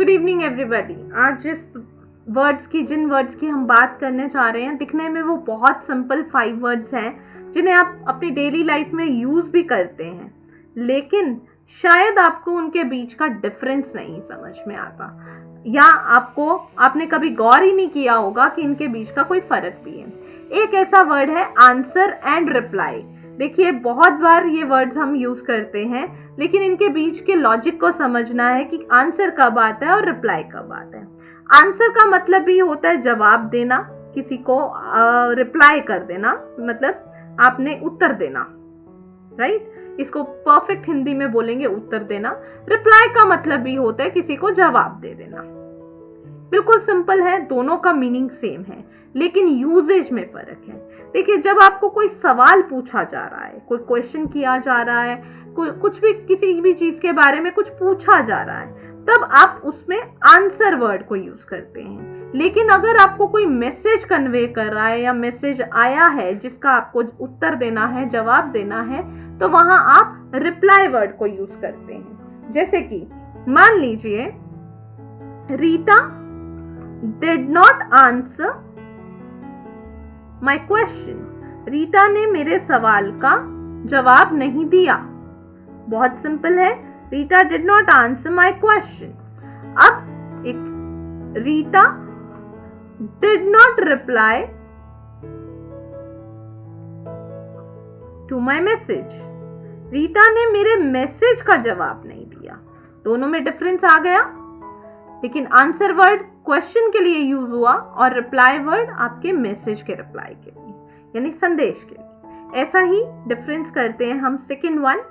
Good evening everybody. आज जिन words की हम बात करने जा रहे हैं, दिखने में वो बहुत सिंपल 5 वर्ड्स हैं जिन्हें आप अपनी डेली लाइफ में यूज भी करते हैं, लेकिन शायद आपको उनके बीच का डिफरेंस नहीं समझ में आता, या आपने कभी गौर ही नहीं किया होगा कि इनके बीच का कोई फर्क भी है। एक ऐसा वर्ड है आंसर एंड रिप्लाई। देखिए, बहुत बार ये वर्ड्स हम यूज करते हैं, लेकिन इनके बीच के लॉजिक को समझना है कि आंसर कब आता है और रिप्लाई कब आता है। आंसर का मतलब भी होता है जवाब देना, किसी को रिप्लाई कर देना, मतलब आपने उत्तर देना, राइट। इसको परफेक्ट हिंदी में बोलेंगे उत्तर देना। रिप्लाई का मतलब भी होता है किसी को जवाब दे देना। बिल्कुल सिंपल है, दोनों का मीनिंग सेम है, लेकिन यूजेज में फर्क है। देखिए, जब आपको कोई सवाल पूछा जा रहा है, कोई क्वेश्चन किया जा रहा है, कुछ भी किसी भी चीज के बारे में कुछ पूछा जा रहा है, तब आप उसमें आंसर वर्ड को यूज करते हैं। लेकिन अगर आपको कोई मैसेज कन्वे कर रहा है या मैसेज आया है जिसका आपको उत्तर देना है, जवाब देना है, तो वहां आप रिप्लाई वर्ड को यूज करते हैं। जैसे कि मान लीजिए, Rita did not answer my question। Rita ने मेरे सवाल का जवाब नहीं दिया। बहुत सिंपल है, Rita did not answer my question। अब एक Rita did not reply to my message। Rita ने मेरे मैसेज का जवाब नहीं दिया। दोनों में डिफरेंस आ गया, लेकिन आंसर वर्ड क्वेश्चन के लिए यूज हुआ और रिप्लाई वर्ड आपके मैसेज के रिप्लाई के लिए, यानी संदेश के लिए। ऐसा ही डिफरेंस करते हैं हम सेकंड वन।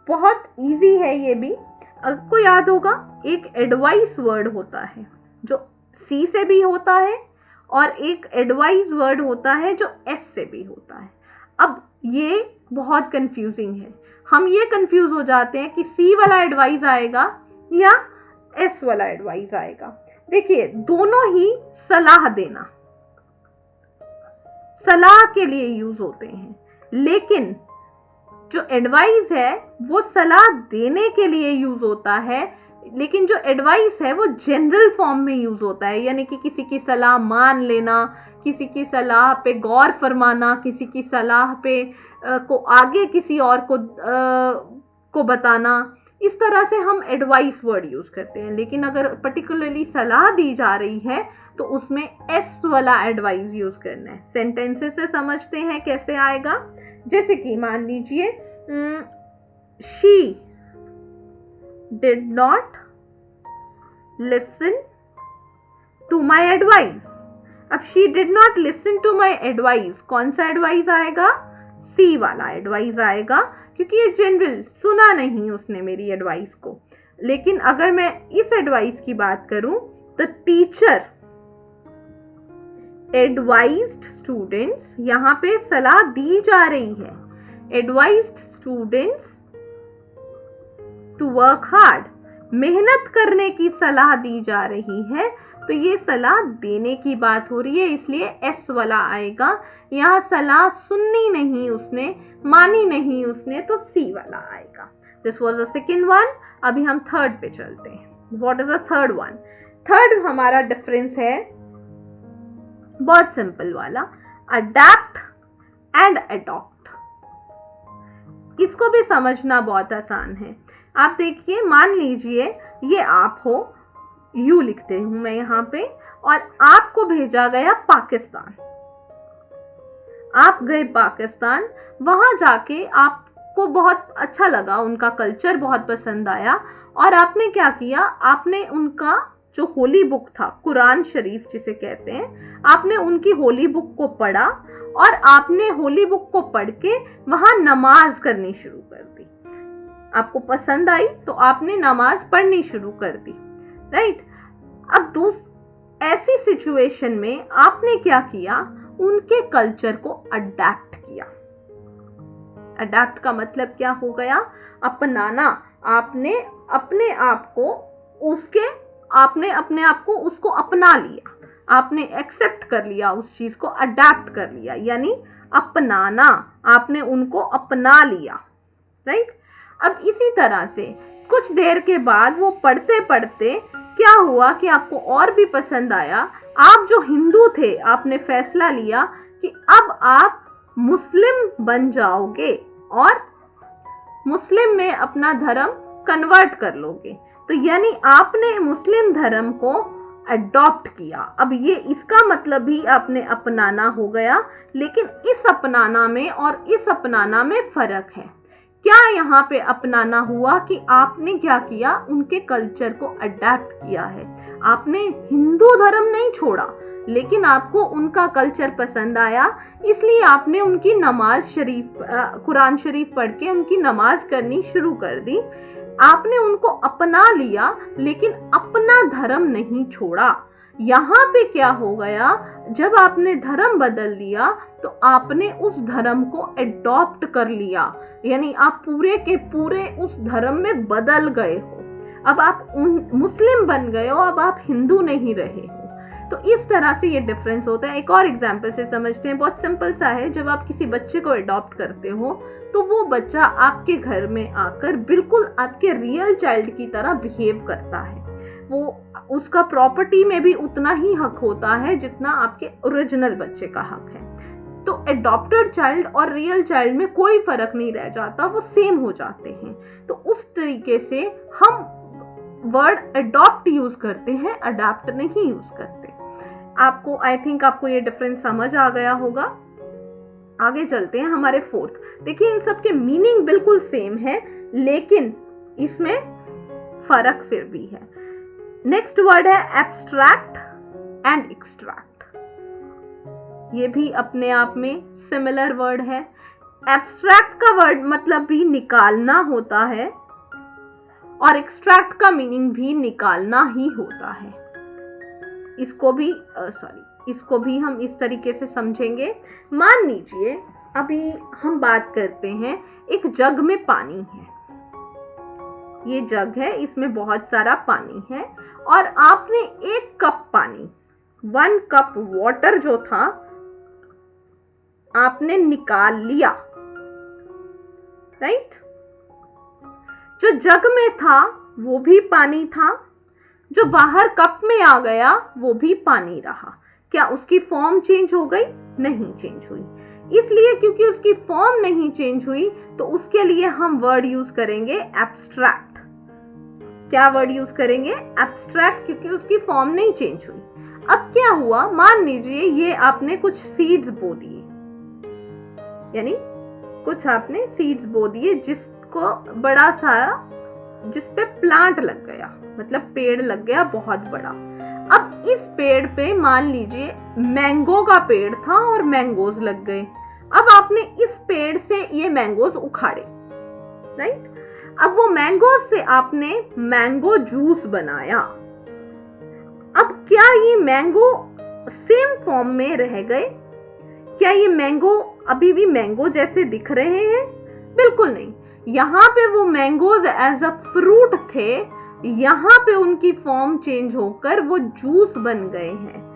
बहुत इजी है ये भी। आपको याद होगा, एक एडवाइस वर्ड होता है जो सी से भी होता है, और एक एडवाइस वर्ड होता है जो एस से भी होता है। अब ये बहुत कंफ्यूजिंग है। हम ये कंफ्यूज हो जाते हैं कि सी वाला एडवाइस आएगा या एस वाला एडवाइस आएगा। देखिए, दोनों ही सलाह देना, सलाह के लिए यूज होते हैं, लेकिन जो एडवाइस है वो सलाह देने के लिए यूज होता है, लेकिन जो एडवाइस है वो जनरल फॉर्म में यूज होता है, यानी कि किसी की सलाह मान लेना, किसी की सलाह पे गौर फरमाना, किसी की सलाह पे को आगे किसी और को बताना। इस तरह से हम एडवाइस वर्ड यूज करते हैं। लेकिन अगर पर्टिकुलरली सलाह दी जा रही है तो उसमें एस वाला एडवाइस यूज करना है। सेंटेंसेस से समझते हैं कैसे आएगा। जैसे कि मान लीजिए, she did not listen to my advice. अब she did not listen to my advice, कौन सा एडवाइस आएगा? सी वाला एडवाइस आएगा, क्योंकि ये जनरल, सुना नहीं उसने मेरी एडवाइस को। लेकिन अगर मैं इस एडवाइस की बात करूं, तो टीचर एडवाइज्ड स्टूडेंट्स, यहां पे सलाह दी जा रही है, advised students to work hard, मेहनत करने की सलाह दी जा रही है, तो ये सलाह देने की बात हो रही है, इसलिए एस वाला आएगा। यहां सलाह सुननी नहीं उसने, मानी नहीं उसने, तो सी वाला आएगा। This was the second one. अभी हम थर्ड पे चलते हैं। What is the third one? Third हमारा डिफरेंस है बहुत सिंपल वाला, अडैप्ट एंड अडॉप्ट। इसको भी समझना बहुत आसान है। आप देखिए, मान लीजिए ये आप हो, यू लिखते हूं मैं यहां पे, और आपको भेजा गया पाकिस्तान। आप गए पाकिस्तान, वहां जाके आपको बहुत अच्छा लगा, उनका कल्चर बहुत पसंद आया, और आपने क्या किया, आपने उनका जो होली बुक था, कुरान शरीफ जिसे कहते हैं, आपने उनकी होली बुक को पढ़ा, और आपने होली बुक को पढ़ के वहां नमाज करनी शुरू कर दी। आपको पसंद आई तो आपने नमाज पढ़नी शुरू कर दी, राइट। अब ऐसी सिचुएशन में आपने क्या किया, उनके कल्चर को अडैप्ट किया। अडैप्ट का मतलब क्या हो गया? अपनाना। आपने अपने आप को उसको अपना लिया, आपने एक्सेप्ट कर लिया, उस चीज को अडैप्ट कर लिया, यानी अपनाना। आपने उनको अपना लिया, राइट। अब इसी तरह से कुछ देर के बाद वो पढ़ते पढ़ते क्या हुआ कि आपको और भी पसंद आया, आप जो हिंदू थे आपने फैसला लिया कि अब आप मुस्लिम बन जाओगे और मुस्लिम में अपना धर्म कन्वर्ट कर लोगे। तो यानी आपने मुस्लिम धर्म को अडॉप्ट किया। अब ये इसका मतलब भी आपने अपनाना हो गया, लेकिन इस अपनाना में और इस अपनाना में फर्क है। क्या यहाँ पे अपनाना हुआ कि आपने क्या किया, उनके कल्चर को अडैप्ट किया है। आपने हिंदू धर्म नहीं छोड़ा, लेकिन आपको उनका कल्चर पसंद आया, इसलिए आपने उनकी नमाज शरीफ, कुरान शरीफ पढ़ के उनकी नमाज करनी शुरू कर दी। आपने उनको अपना लिया, लेकिन अपना धर्म नहीं छोड़ा। यहाँ पे क्या हो गया, जब आपने धर्म बदल दिया तो आपने उस धर्म को एडॉप्ट कर लिया, यानी आप पूरे के पूरे उस धर्म में बदल गए हो। अब आप मुस्लिम बन गए हो, अब आप हिंदू नहीं रहे हो। तो इस तरह से ये डिफरेंस होता है। एक और एग्जांपल से समझते हैं, बहुत सिंपल सा है। जब आप किसी बच्चे को अडॉप्ट करते हो तो वो बच्चा आपके घर में आकर बिल्कुल आपके रियल चाइल्ड की तरह बिहेव करता है। वो उसका प्रॉपर्टी में भी उतना ही हक होता है जितना आपके ओरिजिनल बच्चे का हक है। तो एडॉप्टेड चाइल्ड और रियल चाइल्ड में कोई फर्क नहीं रह जाता, वो सेम हो जाते हैं। तो उस तरीके से हम वर्ड अडॉप्ट यूज करते हैं, अडॉप्ट नहीं यूज करते। आपको आई थिंक आपको ये डिफरेंस समझ आ गया होगा। आगे चलते हैं हमारे फोर्थ। देखिए इन सब के मीनिंग बिल्कुल सेम है, लेकिन इसमें फर्क फिर भी है। नेक्स्ट वर्ड है एब्स्ट्रैक्ट एंड एक्सट्रैक्ट। ये भी अपने आप में सिमिलर वर्ड है। एब्स्ट्रैक्ट का वर्ड मतलब भी निकालना होता है और एक्सट्रैक्ट का मीनिंग भी निकालना ही होता है। इसको भी हम इस तरीके से समझेंगे। मान लीजिए अभी हम बात करते हैं, एक जग में पानी है, ये जग है, इसमें बहुत सारा पानी है और आपने 1 कप पानी, 1 कप वाटर जो था आपने निकाल लिया, राइट। जो जग में था वो भी पानी था, जो बाहर कप में आ गया वो भी पानी रहा। क्या उसकी फॉर्म चेंज हो गई? नहीं चेंज हुई। इसलिए क्योंकि उसकी फॉर्म नहीं चेंज हुई तो उसके लिए हम वर्ड यूज करेंगे एब्स्ट्रैक्ट। क्या वर्ड यूज करेंगे? एब्स्ट्रैक्ट, क्योंकि उसकी फॉर्म नहीं चेंज हुई। अब क्या हुआ, मान लीजिए ये आपने कुछ सीड्स बो दिए, यानी कुछ आपने सीड्स बो दिए जिसको बड़ा सारा, जिस पे प्लांट लग गया, मतलब पेड़ लग गया बहुत बड़ा। अब इस पेड़ पे मान लीजिए मैंगो का पेड़ था और मैंगोज लग गए। अब आपने इस पेड़ से ये मैंगोज उखाड़े, राइट। अब वो मैंगोज से आपने मैंगो जूस बनाया। अब क्या ये मैंगो सेम फॉर्म में रह गए? क्या ये मैंगो अभी भी मैंगो जैसे दिख रहे हैं? बिल्कुल नहीं। यहाँ पे वो मैंगोज एज अ फ्रूट थे, यहाँ पे उनकी फॉर्म चेंज होकर वो जूस बन गए हैं।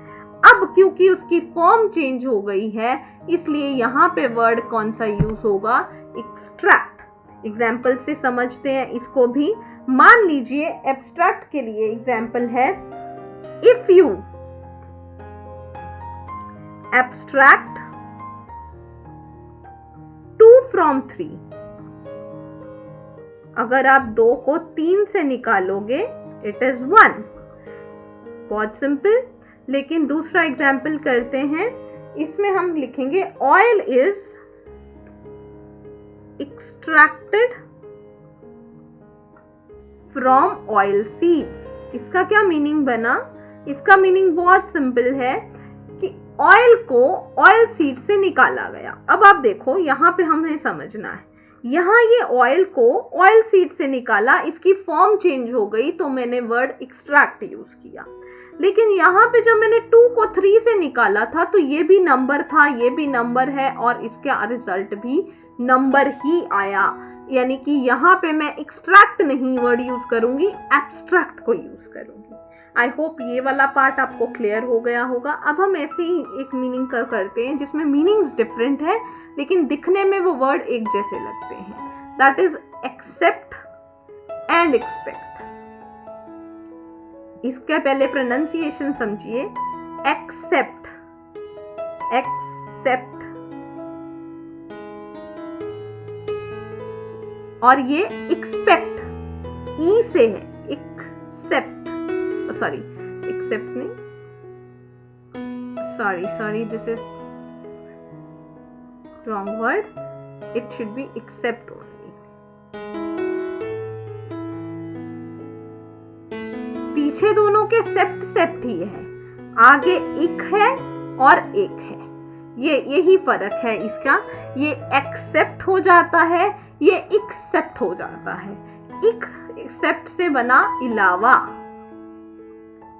अब क्योंकि उसकी फॉर्म चेंज हो गई है, इसलिए यहाँ पे वर्ड कौन सा यूज होगा? एक्सट्रैक्ट। एग्जाम्पल से समझते हैं इसको भी। मान लीजिए एब्स्ट्रैक्ट के लिए एग्जाम्पल है, इफ यू एब्स्ट्रैक्ट 2 from 3, अगर आप 2 को 3 से निकालोगे इट इज 1। बहुत सिंपल। लेकिन दूसरा एग्जाम्पल करते हैं, इसमें हम लिखेंगे oil is extracted from oil seeds. इसका क्या मीनिंग बना? इसका मीनिंग बहुत सिंपल है कि ऑयल को ऑयल सीड से निकाला गया। अब आप देखो यहां पे हमें समझना है, यहां ये ऑयल को ऑयल सीड से निकाला, इसकी फॉर्म चेंज हो गई तो मैंने वर्ड एक्सट्रैक्ट यूज किया। लेकिन यहाँ पे जब मैंने 2 को 3 से निकाला था तो ये भी नंबर था, ये भी नंबर है और इसका रिजल्ट भी नंबर ही आया। यानी कि यहाँ पे मैं एक्सट्रैक्ट नहीं वर्ड यूज करूंगी, एब्स्ट्रैक्ट को यूज करूंगी। आई होप ये वाला पार्ट आपको क्लियर हो गया होगा। अब हम ऐसे ही एक मीनिंग करते हैं जिसमें मीनिंग्स डिफरेंट है लेकिन दिखने में वो वर्ड एक जैसे लगते हैं। That is except and expect. इसके पहले प्रोनाउंसिएशन समझिए, एक्सेप्ट, एक्सेप्ट, और ये एक्सपेक्ट, ई से है, एक्सेप्ट, सॉरी एक्सेप्ट नहीं, sorry this is wrong word, it should be accept only. पीछे दोनों के सेप्ट सेप्ट ही है, आगे एक है और एक है, यही फर्क है इसका। ये एक्सेप्ट हो जाता है, ये एक्सेप्ट हो जाता है। एक्सेप्ट से बना इलावा,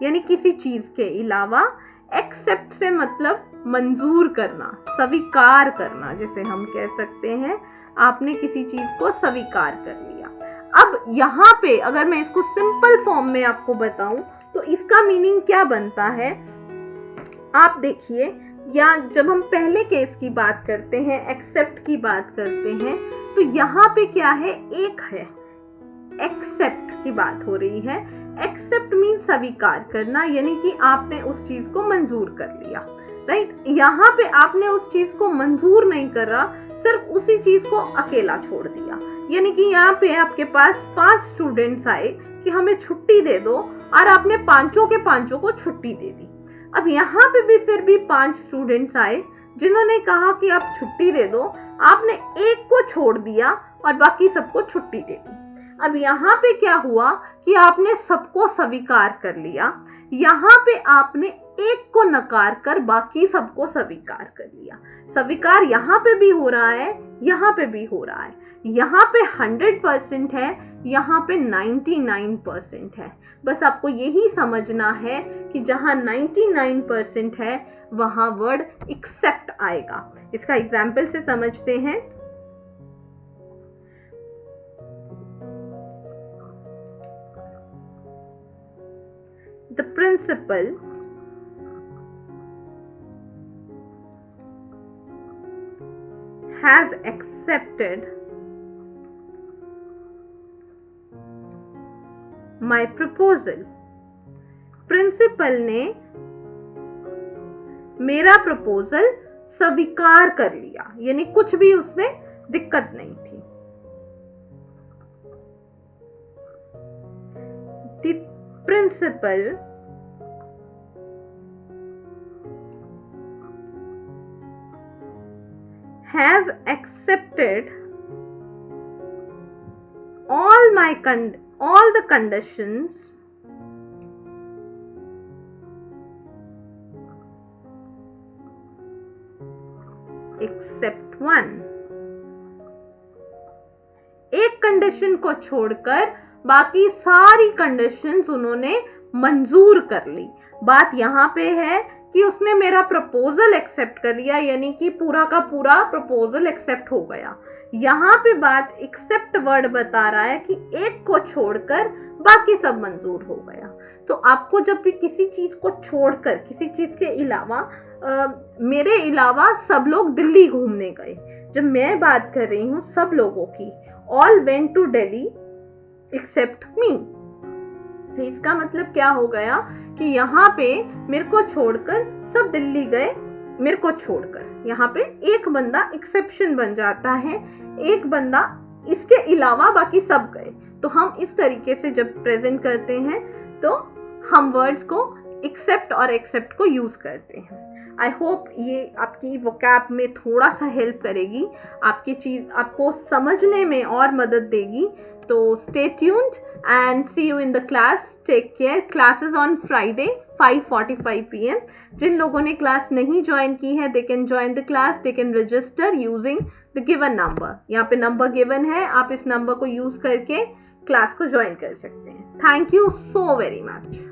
यानी किसी चीज के अलावा। एक्सेप्ट से मतलब मंजूर करना, स्वीकार करना, जिसे हम कह सकते हैं आपने किसी चीज को स्वीकार कर लिया। अब यहाँ पे अगर मैं इसको सिंपल फॉर्म में आपको बताऊं तो इसका मीनिंग क्या बनता है, आप देखिए, या जब हम पहले केस की बात करते हैं, एक्सेप्ट की बात करते हैं, तो यहाँ पे क्या है, एक है, एक्सेप्ट की बात हो रही है। एक्सेप्ट मीन स्वीकार करना, यानी कि आपने उस चीज को मंजूर कर लिया, राइट। यहाँ पे आपने उस चीज को मंजूर नहीं करा, सिर्फ उसी चीज को अकेला छोड़ दिया। यानी कि यहाँ पे आपके पास 5 स्टूडेंट्स आए कि हमें छुट्टी दे दो, और आपने पांचों के पांचों को छुट्टी दे दी। अब यहाँ पे भी फिर भी 5 स्टूडेंट्स आए जिन्होंने कहा कि आप छुट्टी दे दो, आपने एक को छोड़ दिया और बाकी सबको छुट्टी दे दी। अब यहाँ पे क्या हुआ कि आपने सबको स्वीकार कर लिया, यहाँ पे आपने एक को नकार कर बाकी सबको स्वीकार कर लिया। स्वीकार यहाँ पे भी हो रहा है, यहाँ पे भी हो रहा है। यहाँ पे 100% है, यहाँ पे 99% है। बस आपको यही समझना है कि जहां 99% है वहां वर्ड एक्सेप्ट आएगा। इसका एग्जाम्पल से समझते हैं। The principal has accepted my proposal. Principal ने मेरा प्रपोजल स्वीकार कर लिया, यानी कुछ भी उसमें दिक्कत नहीं थी। The principal has accepted all the conditions except one. एक कंडीशन को छोड़कर बाकी सारी कंडीशंस उन्होंने मंजूर कर ली। बात यहां पे है कि उसने मेरा प्रपोजल एक्सेप्ट कर लिया, यानी कि पूरा का पूरा प्रपोजल एक्सेप्ट हो गया। यहाँ पे बात एक्सेप्ट वर्ड बता रहा है कि एक को छोड़कर बाकी सब मंजूर हो गया। तो आपको जब भी किसी चीज को छोड़कर, किसी चीज के अलावा, मेरे अलावा सब लोग दिल्ली घूमने गए, जब मैं बात कर रही हूँ सब लोगों की, all went to Delhi except me, तो इसका मतलब क्या हो गया कि यहाँ पे मेरे को छोड़कर सब दिल्ली गए, मेरे को छोड़कर। यहाँ पे एक बंदा एक्सेप्शन बन जाता है, एक बंदा, इसके अलावा बाकी सब गए। तो हम इस तरीके से जब प्रेजेंट करते हैं तो हम वर्ड्स को एक्सेप्ट और एक्सेप्ट को यूज करते हैं। आई होप ये आपकी वोकैब में थोड़ा सा हेल्प करेगी, आपकी चीज आपको समझने में और मदद देगी। तो stay tuned and see you in the class. Take care. Class is on Friday 5:45 PM. जिन लोगों ने क्लास नहीं ज्वाइन की है, they can join the class. They can register using the given number. यहाँ पे नंबर गिवन है, आप इस नंबर को यूज करके क्लास को ज्वाइन कर सकते हैं। Thank you so very much.